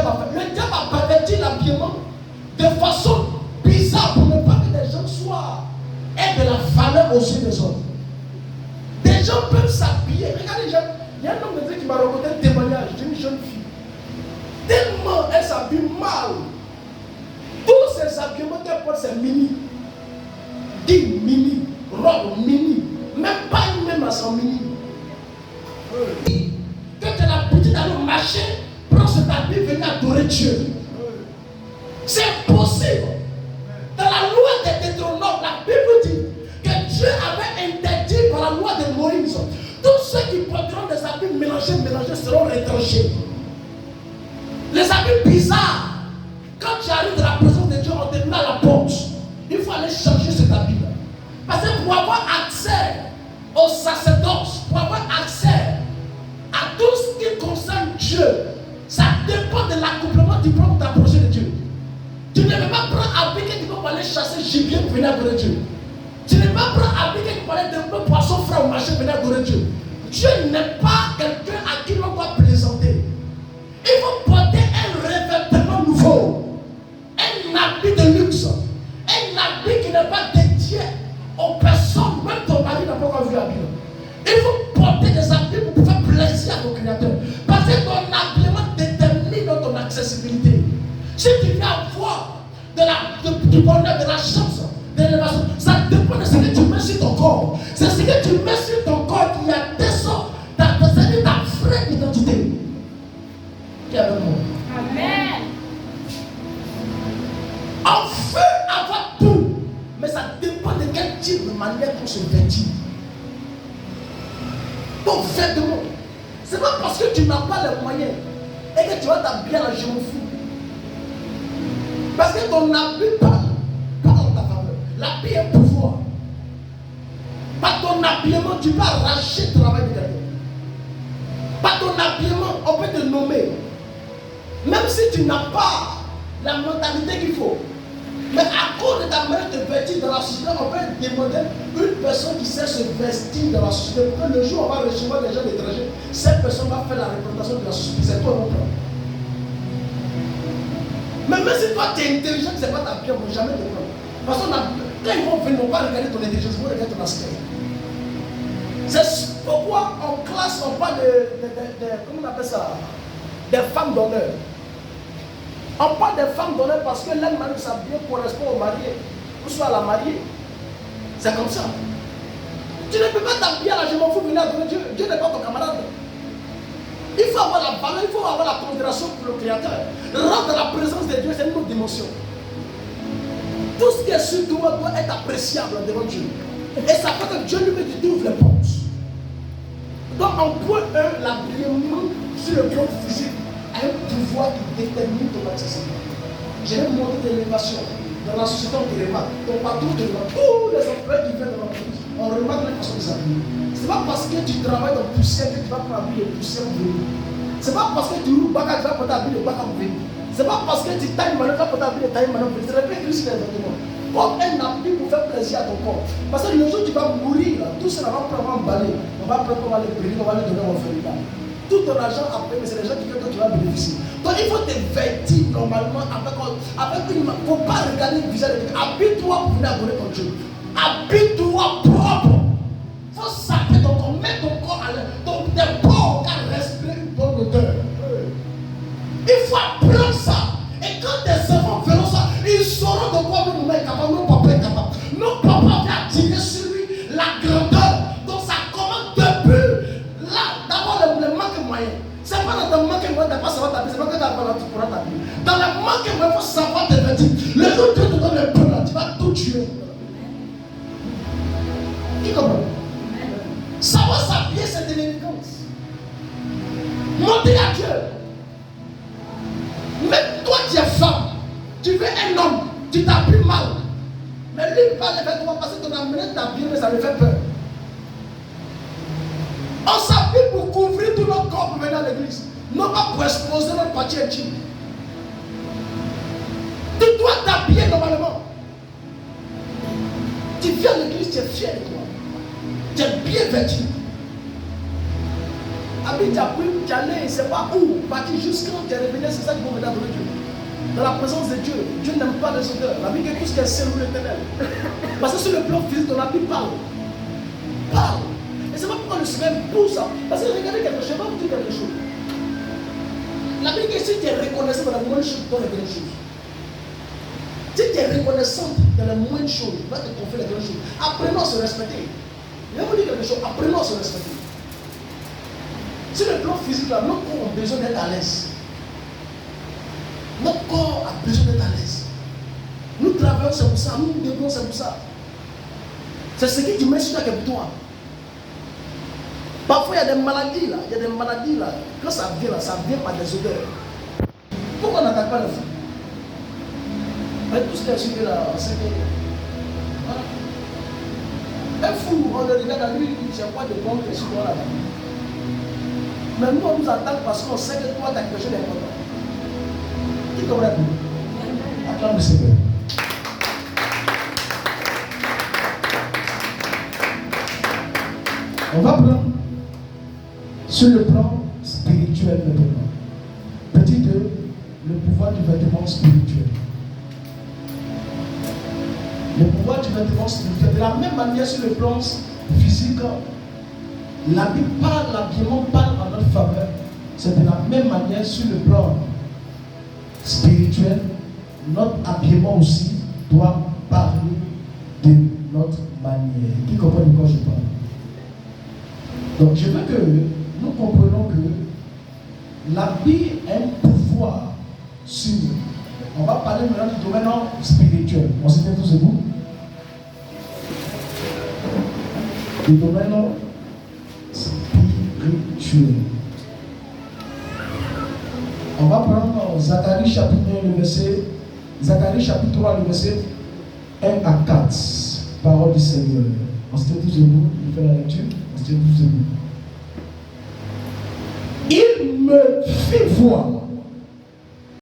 diable a fait? Le diable a perverti l'habillement de façon bizarre pour ne pas que les gens aient de la valeur aux yeux des autres. Des gens peuvent s'habiller. Regardez les gens. Il y a un homme de Dieu qui m'a raconté un témoignage d'une jeune fille. Tellement elle s'habille mal. Tous ces habillements qu'elle porte, c'est mini. Dit mini. Robe mini. Même pas une même à son mini. Quand tu as l'habitude d'aller au marché, prends cet habit, venir adorer Dieu. C'est impossible. Dans la loi des Deutéronomes, la Bible dit que Dieu avait interdit par la loi de Moïse. Tous ceux qui porteront des habits mélangés seront retranchés. Les habits bizarres, quand tu arrives dans la présence de Dieu, on te met à la porte. Il faut aller changer cet habit-là. Parce que pour avoir accès au sacerdoce, pour avoir accès à tout ce qui concerne Dieu, ça dépend de l'accouplement du propre d'approcher de Dieu. Tu ne peux pas prendre habit que tu peux aller chasser gibier pour venir adorer Dieu. Tu ne peux pas prendre habit que tu peux aller de poisson frais au marché pour venir adorer Dieu. Dieu n'est pas quelqu'un à qui l'on doit plaisanter. Il faut porter un revêtement nouveau, un habit de luxe, un habit qui n'est pas dédié aux personnes, même ton mari n'a pas encore vu l'habit. Il faut porter des habits pour faire plaisir à ton Créateur. Parce que ton habillement détermine ton accessibilité. Si tu veux avoir du bonheur, de la chance, de l'élévation, ça dépend de ce que tu mets sur ton corps. C'est ce que tu mets sur ton corps qui a descend ta vraie identité. Qui est avec moi? Amen. On veut avoir tout, mais ça dépend de quel type de manière qu'on se vêtit. Ton vêtement, c'est pas parce que tu n'as pas les moyens et que tu vas t'habiller à la je m'en fous. Parce que ton habit parle en ta faveur. L'habit est pouvoir. Par ton habillement, tu peux arracher le travail de quelqu'un. Par ton habillement, on peut te nommer. Même si tu n'as pas la mentalité qu'il faut. Mais à cause de ta manière de vêtir dans la société, on peut demander une personne qui sait se vestir dans la société. Pour que le jour où on va recevoir des gens d'étrangers, cette personne va faire la représentation de la société. C'est toi mon plan. Mais même si toi tu es intelligent, c'est pas ta pierre, on ne jamais te prendre. Parce que quand ils vont venir, on va regarder ton intelligence, ils vont regarder ton aspect. C'est pourquoi en classe, on parle comment on appelle ça? Des femmes d'honneur. On parle des femmes d'honneur parce que leur manière de s'habiller correspond au marié, ou soit à la mariée. C'est comme ça. Tu ne peux pas t'habiller à la je m'en fous, venir adorer Dieu. Dieu n'est pas ton camarade. Il faut avoir la valeur, il faut avoir la considération pour le Créateur. Rentrer dans la présence de Dieu, c'est une autre dimension. Tout ce qui est sur toi doit être appréciable devant Dieu. Et ça fait que Dieu lui ouvre les portes. Donc en point 1, l'habillement sur le plan physique a un pouvoir qui détermine ton accessibilité. J'ai même montré de l'élévation. Dans la société, on te remarque. Donc partout, tous les employés qui viennent dans l'entreprise, on remarque la façon de s'habiller. Ce n'est pas parce que tu travailles dans le poussière que tu vas prendre habiller le poussière pour venir. Ce n'est pas parce que tu roules bac, tu vas porter habiller le bac pour venir. Ce n'est pas parce que tu tailles maintenant, tu vas porter habiller le taille maintenant pour venir. C'est pas écrit sur les vêtements. Porte un habit pour faire plaisir à ton corps. Parce que le jour où tu vas mourir, là, tout cela va prendre un balai. On va prendre, on va les brûler, on va les donner au orphelinat. Tout ton argent après, mais c'est les gens qui viennent, toi tu vas bénéficier. Donc il faut te vêtir normalement avec une main. Il ne faut pas regarder le visage de quelqu'un. Habille-toi pour venir adorer ton Dieu. Habille-toi propre. Il faut saper ton corps, mettre ton corps à l'air. Donc tes corps qu'à respirer une bonne odeur. Il faut apprendre ça. Et quand tes enfants verront ça, ils sauront de quoi nous est capable, nos papas est capable. Nos papas vont attirer sur lui la grandeur. Donc ça commence depuis là. D'abord le manque moyen. C'est pas dans le manque moyen, tu n'as pas savoir t'habiller, c'est pas que tu n'as pas pour t'habiller. Dans le manque moyen, il faut savoir te vêtir. Le jour où Dieu te donne un peu là, tu vas tout tuer. Qui comprend? Savoir s'habiller, c'est de l'élégance. Monter à Dieu. Mais toi qui es femme, tu veux un homme, tu t'habilles mal. Mais lui, il parle de vêtements parce que ton amené t'habiller, mais ça lui fait peur. On s'habille pour couvrir tout notre corps pour venir à l'église. Non pas pour exposer notre partie intime. Tu dois t'habiller normalement. Tu viens à l'église, tu es fier de toi. Tu es bien vêtu. vie, tu as pris, tu allais, c'est pas où. Parti juste quand tu es revenu, c'est ça qu'il faut venir adorer Dieu. Dans la présence de Dieu, Dieu n'aime pas les odeurs. La Bible dit tout ce qui est saint ou l'éternel. Parce que sur le plan physique, la Bible parle. Parle. Et c'est pas pourquoi le Seigneur pousse ça. Parce que regardez quelque chose, je vais vous dire quelque chose. La Bible dit si tu es reconnaissant dans la moindre chose, dans les grandes choses. Si tu es reconnaissant dans la moindre chose, va te confier les grandes choses. Apprenons à se respecter. Je vais vous dire quelque chose, apprenons à se respecter. Sur le plan physique, là, notre corps a besoin d'être à l'aise. Notre corps a besoin d'être à l'aise. Nous travaillons, c'est pour ça. Nous nous développons, c'est pour ça. C'est ce qui tu mets sur ta pour toi. Parfois, il y a des maladies là. Il y a des maladies là. Quand ça vient là, ça vient par des odeurs. Pourquoi on n'attaque pas le fou? Avec tout ce qui est suivi là, c'est que. Voilà. Un fou, on le regarde à lui, il dit c'est quoi de bon que je suis là-bas. Mais nous, on nous attaque parce qu'on sait que toi, tu as quelque chose d'important. Qui t'aurait dit? Acclame le Seigneur. On va prendre sur le plan spirituel maintenant. Petit 2, le pouvoir du vêtement spirituel. Le pouvoir du vêtement spirituel. De la même manière sur le plan physique, la Bible parle, l'habillement parle en notre faveur. C'est de la même manière sur le plan spirituel, notre habillement aussi doit parler de notre manière. Qui comprend de quoi je parle? Donc je veux que nous comprenions que l'habit a un pouvoir sur nous. On va parler maintenant du domaine spirituel. On s'était tous debout. Du domaine spirituel. On va prendre Zacharie chapitre 1, le verset. Zacharie chapitre 3, le verset 1 à 4. Parole du Seigneur. On s'était tous debout. Je fais la lecture. Il me fit voir